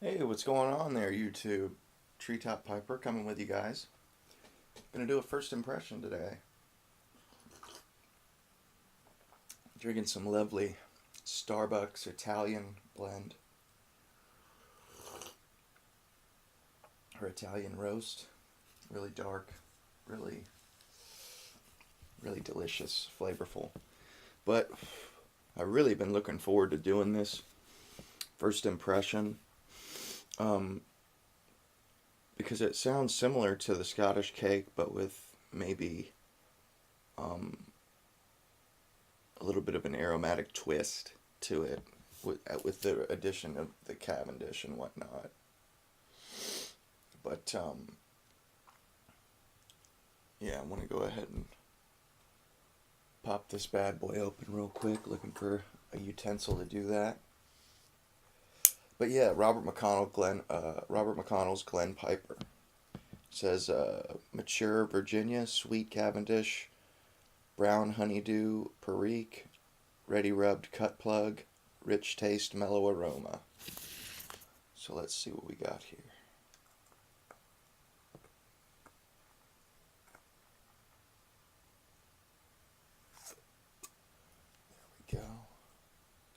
Hey, what's going on there, YouTube? Treetop Piper coming with you guys. Gonna do a first impression today. Drinking some lovely Starbucks Italian blend or Italian roast. Really dark, really, really delicious, flavorful. But I've really been looking forward to doing this first impression um, because it sounds similar to the Scottish cake, but with maybe um, a little bit of an aromatic twist to it with the addition of the Cavendish and whatnot. But yeah, I'm gonna go ahead and pop this bad boy open real quick, looking for a utensil to do that. But yeah, Robert McConnell's Glen Piper says mature Virginia, sweet Cavendish, brown honeydew, perique, ready rubbed cut plug, rich taste, mellow aroma. So let's see what we got here. There we go.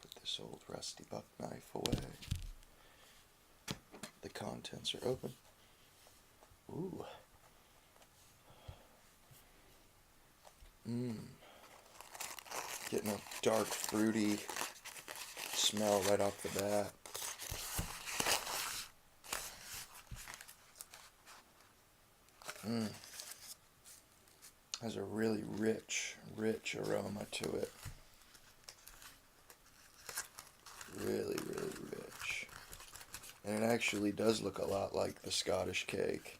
Put this old rusty buck knife away. The contents are open. Ooh. Mmm. Getting a dark, fruity smell right off the bat. Mmm. Has a really rich, rich aroma to it. Really, really rich. And it actually does look a lot like the Scottish cake.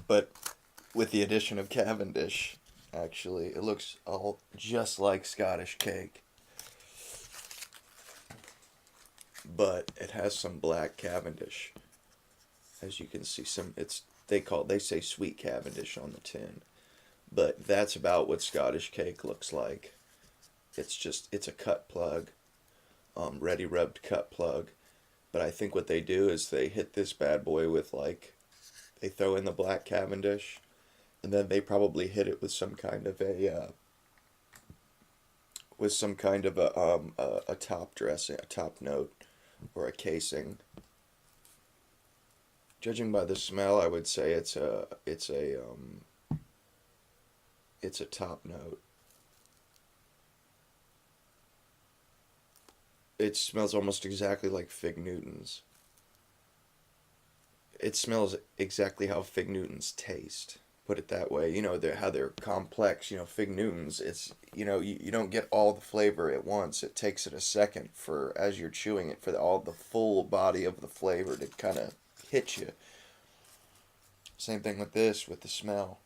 But with the addition of Cavendish, actually, it looks all just like Scottish cake. But it has some black Cavendish. As you can see, they say sweet Cavendish on the tin. But that's about what Scottish cake looks like. It's a cut plug, ready rubbed cut plug. But I think what they do is they hit this bad boy with they throw in the black Cavendish, and then they probably hit it with some kind of a top dressing, a top note, or a casing. Judging by the smell, I would say it's a top note. It smells almost exactly like Fig Newtons. It smells exactly how Fig Newtons taste. Put it that way. How they're complex. Fig Newtons. It's you don't get all the flavor at once. It takes it a second for as you're chewing it for all the full body of the flavor to kind of hit you. Same thing with this with the smell.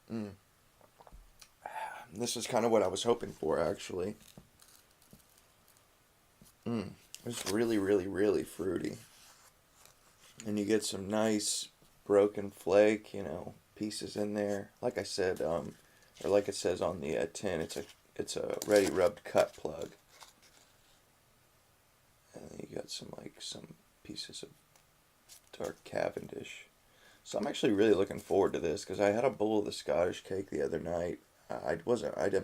Mm. This is kind of what I was hoping for actually. It's really, really, really fruity. And you get some nice broken flake, pieces in there. Like I said, or like it says on the tin, it's a ready rubbed cut plug. And then you got some pieces of dark Cavendish. So I'm actually really looking forward to this because I had a bowl of the Scottish cake the other night. I'm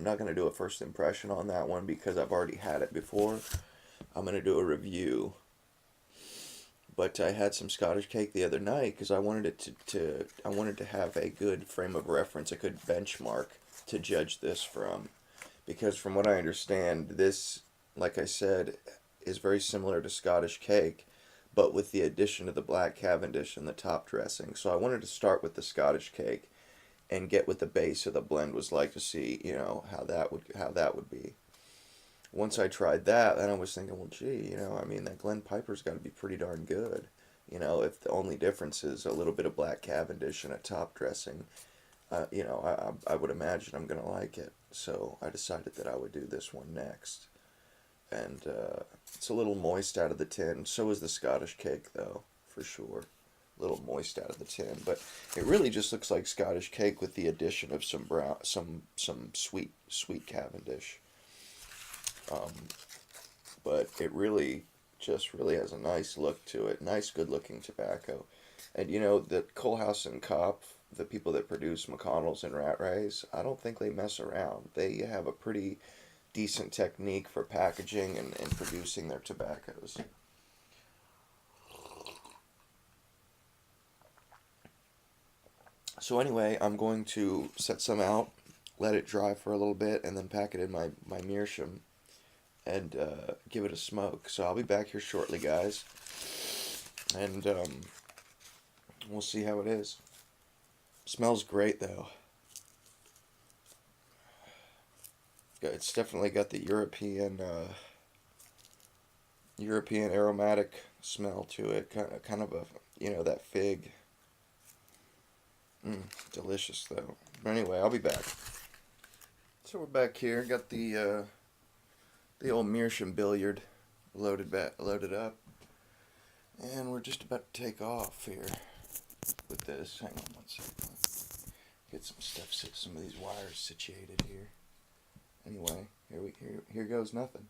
not going to do a first impression on that one because I've already had it before. I'm going to do a review. But I had some Scottish cake the other night because I wanted I wanted to have a good frame of reference, a good benchmark to judge this from. Because from what I understand, this, like I said, is very similar to Scottish cake, but with the addition of the black Cavendish and the top dressing. So I wanted to start with the Scottish cake and get what the base of the blend was like to see, how that would be. Once I tried that, then I was thinking, well, gee, I mean, that Glen Piper's got to be pretty darn good. If the only difference is a little bit of black Cavendish and a top dressing, I would imagine I'm going to like it. So I decided that I would do this one next. And it's a little moist out of the tin. So is the Scottish cake, though, for sure. A little moist out of the tin. But it really just looks like Scottish cake with the addition of some sweet Cavendish. Um, but it really just really has a nice look to it. Nice, good looking tobacco. And you know, the Coalhouse and Kopf, the people that produce McConnell's and Rat Rays, I don't think they mess around. They have a pretty decent technique for packaging and producing their tobaccos. So anyway, I'm going to set some out, let it dry for a little bit, and then pack it in my meerschaum and give it a smoke. So I'll be back here shortly, guys, and we'll see how it is. Smells great though. Yeah, it's definitely got the European aromatic smell to it. Kind of a that fig. Delicious though. But anyway, I'll be back. So we're back here. Got the old meerschaum billiard loaded up, and we're just about to take off here with this. Hang on one second. Get some of these wires situated here. Anyway, here goes nothing.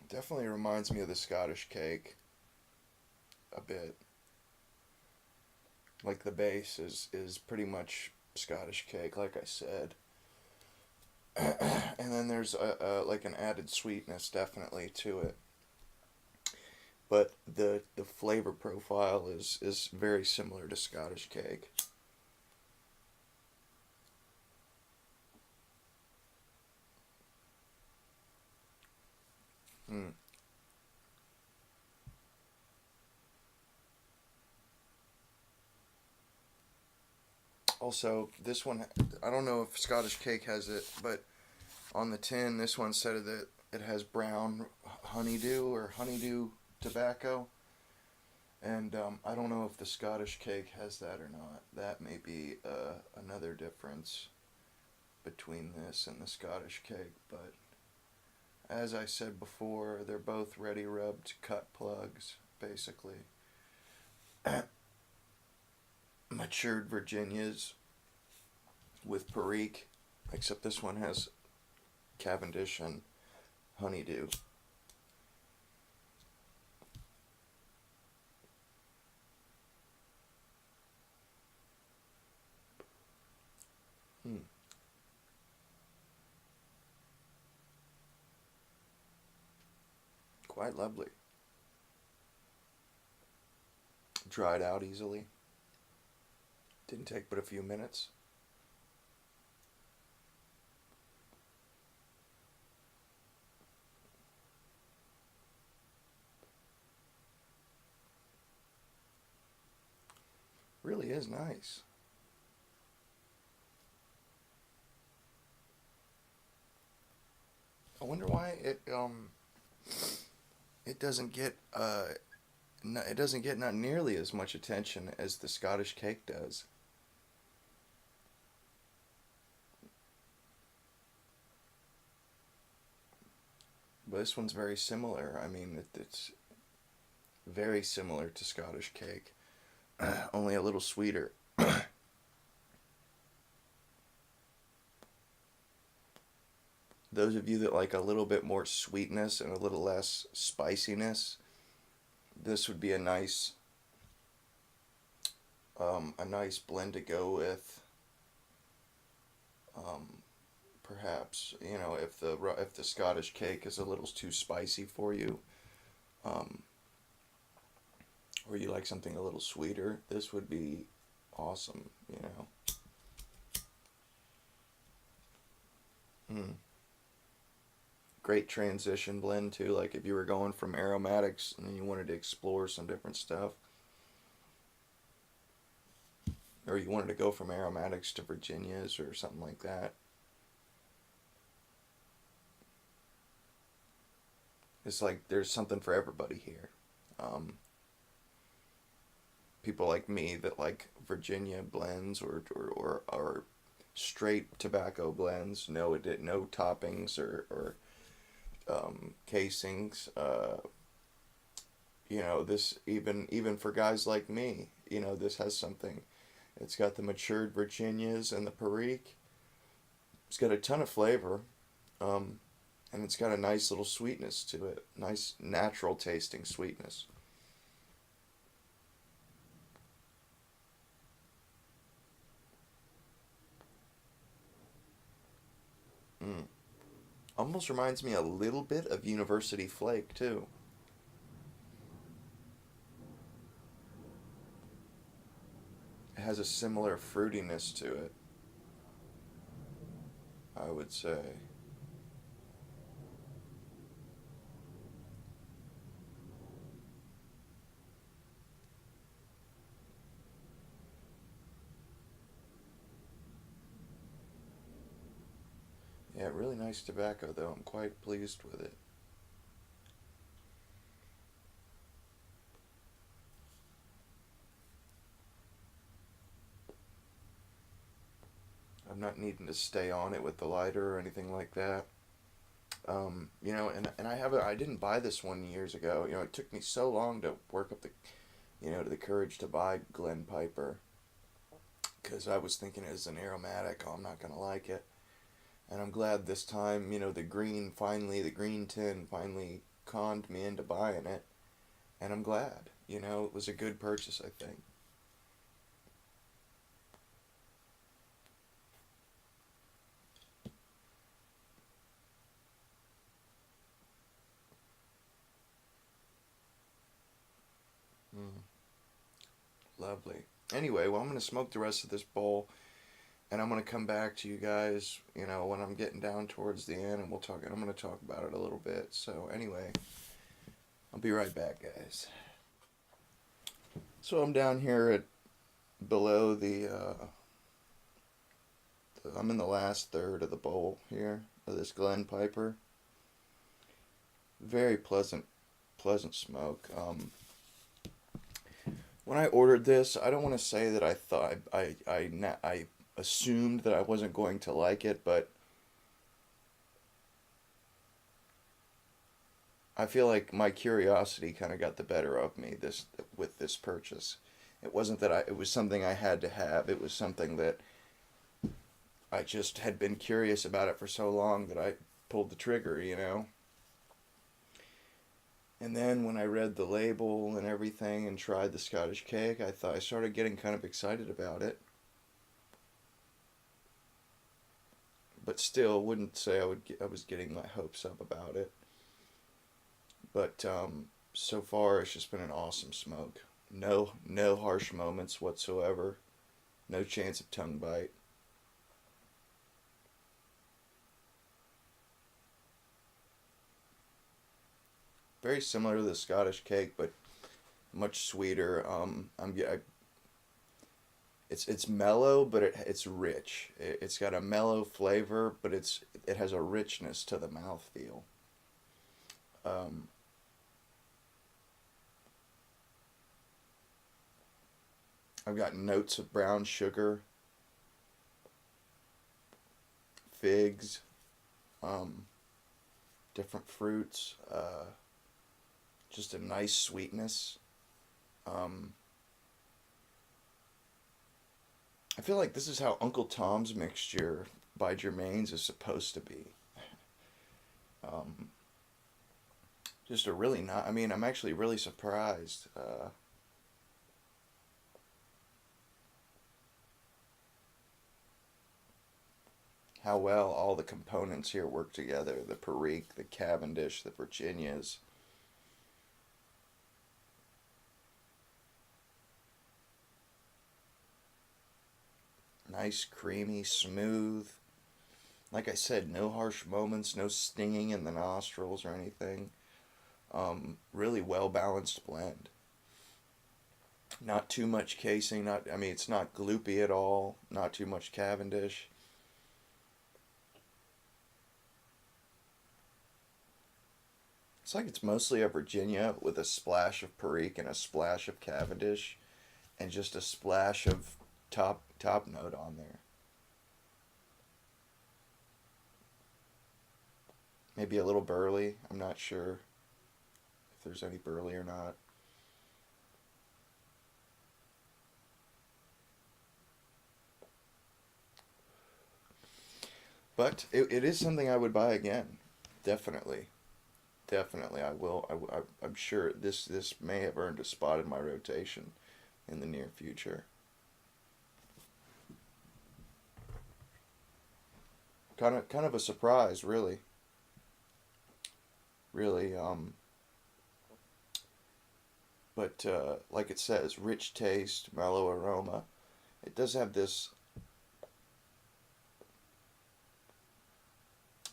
Definitely reminds me of the Scottish cake a bit. Like the base is pretty much Scottish cake, like I said. And then there's like an added sweetness definitely to it. But the flavor profile is very similar to Scottish cake. Mm. Also, this one, I don't know if Scottish cake has it, but on the tin, this one said that it has brown honeydew tobacco. And I don't know if the Scottish cake has that or not. That may be another difference between this and the Scottish cake. But as I said before, they're both ready rubbed cut plugs, basically. Matured Virginias with Perique, except this one has Cavendish and honeydew. Hmm. Quite lovely. Dried out easily. Didn't take but a few minutes. Really is nice. I wonder why it doesn't get it doesn't get not nearly as much attention as the Scottish cake does. But this one's very similar. I mean, it's very similar to Scottish cake, only a little sweeter. Those of you that like a little bit more sweetness and a little less spiciness, this would be a nice blend to go with. Um, Perhaps if the Scottish cake is a little too spicy for you, um, or you like something a little sweeter, this would be awesome. Mm. Great transition blend too. Like if you were going from aromatics and you wanted to explore some different stuff, or you wanted to go from aromatics to Virginias or something like that. It's like there's something for everybody here. Um, people like me that like Virginia blends or straight tobacco blends. No, it did no toppings or casings. This even for guys like me, this has something. It's got the matured Virginias and the Perique. It's got a ton of flavor, um, and it's got a nice little sweetness to it. Nice natural tasting sweetness. Mm. Almost reminds me a little bit of University Flake too. It has a similar fruitiness to it, I would say. Yeah, really nice tobacco though. I'm quite pleased with it. I'm not needing to stay on it with the lighter or anything like that. And I didn't buy this one years ago. It took me so long to work up the courage to buy Glen Piper because I was thinking it was an aromatic. Oh, I'm not gonna like it. And I'm glad this time, the green tin finally conned me into buying it. And I'm glad. It was a good purchase, I think. Mm, lovely. Anyway, well, I'm going to smoke the rest of this bowl, and I'm going to come back to you guys, when I'm getting down towards the end, and I'm going to talk about it a little bit. So, anyway, I'll be right back, guys. So, I'm down here at below I'm in the last third of the bowl here of this Glen Piper. Very pleasant smoke. When I ordered this, I don't want to say that I thought I assumed that I wasn't going to like it, but I feel like my curiosity kind of got the better of me with this purchase. It wasn't that it was something I had to have. It was something that I just had been curious about it for so long that I pulled the trigger. And then when I read the label and everything and tried the Scottish cake, I started getting kind of excited about it. But still, wouldn't say I was getting my hopes up about it. But so far, it's just been an awesome smoke. No harsh moments whatsoever. No chance of tongue bite. Very similar to the Scottish cake, but much sweeter. It's mellow, but it's rich. It's got a mellow flavor, but it has a richness to the mouthfeel. Um, I've got notes of brown sugar, figs, um, different fruits, just a nice sweetness. Um, I feel like this is how Uncle Tom's mixture by Germain's is supposed to be. Um, just a really not. I mean, I'm actually really surprised how well all the components here work together. The Perique, the Cavendish, the Virginias. Nice, creamy, smooth. Like I said, no harsh moments, no stinging in the nostrils or anything. Really well balanced blend. Not too much casing. It's not gloopy at all. Not too much Cavendish. It's like it's mostly a Virginia with a splash of Perique and a splash of Cavendish, and just a splash of top note on there. Maybe a little burley. I'm not sure if there's any burley or not. But it is something I would buy again. Definitely. Definitely. I will. I'm sure this may have earned a spot in my rotation in the near future. Kind of a surprise, really. Really. But like it says, rich taste, mellow aroma. It does have this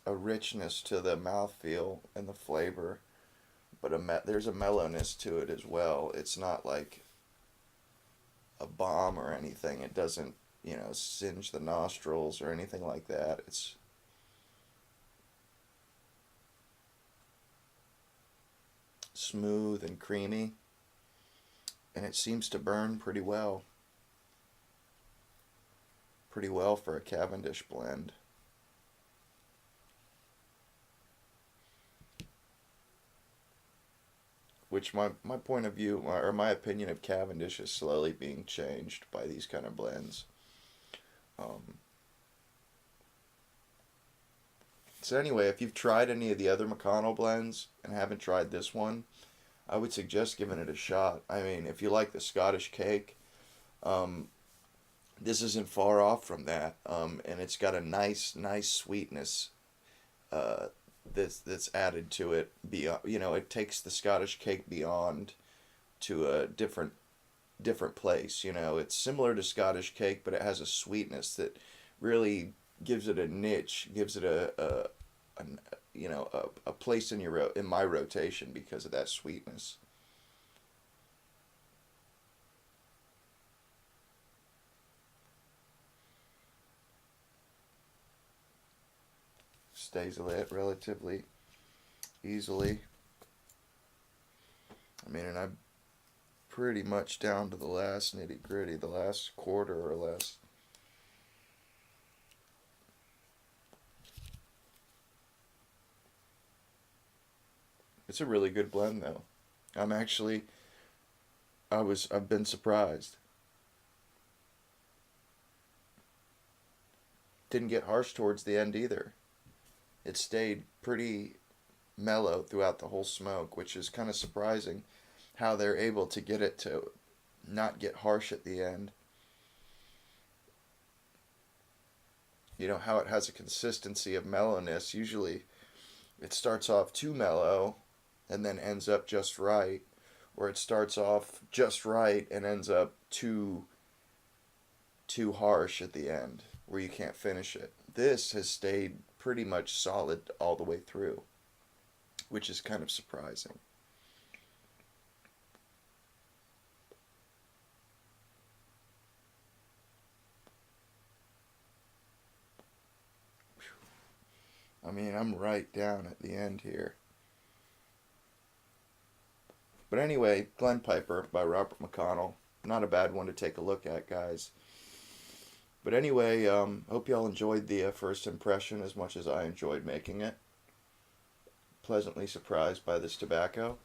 a richness to the mouthfeel and the flavor, but there's a mellowness to it as well. It's not like a bomb or anything. It doesn't, singe the nostrils or anything like that. It's smooth and creamy, and it seems to burn pretty well. Pretty well for a Cavendish blend. Which my point of view, or my opinion of Cavendish is slowly being changed by these kind of blends. Um, so anyway, if you've tried any of the other McConnell blends and haven't tried this one, I would suggest giving it a shot. I mean, if you like the Scottish cake, um, this isn't far off from that, and it's got a nice sweetness uh, that's added to it. Beyond, it takes the Scottish cake beyond to a different place. It's similar to Scottish cake, but it has a sweetness that really gives it a niche, gives it a place in in my rotation because of that sweetness. Stays lit relatively easily. I mean, and I'm pretty much down to the last nitty gritty, the last quarter or less. It's a really good blend though. I'm actually I've been surprised. Didn't get harsh towards the end either. It stayed pretty mellow throughout the whole smoke, which is kind of surprising how they're able to get it to not get harsh at the end. How it has a consistency of mellowness. Usually it starts off too mellow and then ends up just right, or it starts off just right and ends up too harsh at the end where you can't finish it. This has stayed pretty much solid all the way through, which is kind of surprising. I mean, I'm right down at the end here. But anyway, Glen Piper by Robert McConnell. Not a bad one to take a look at, guys. But anyway, hope y'all enjoyed the first impression as much as I enjoyed making it. Pleasantly surprised by this tobacco.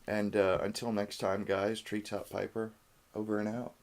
And until next time, guys, Treetop Piper, over and out.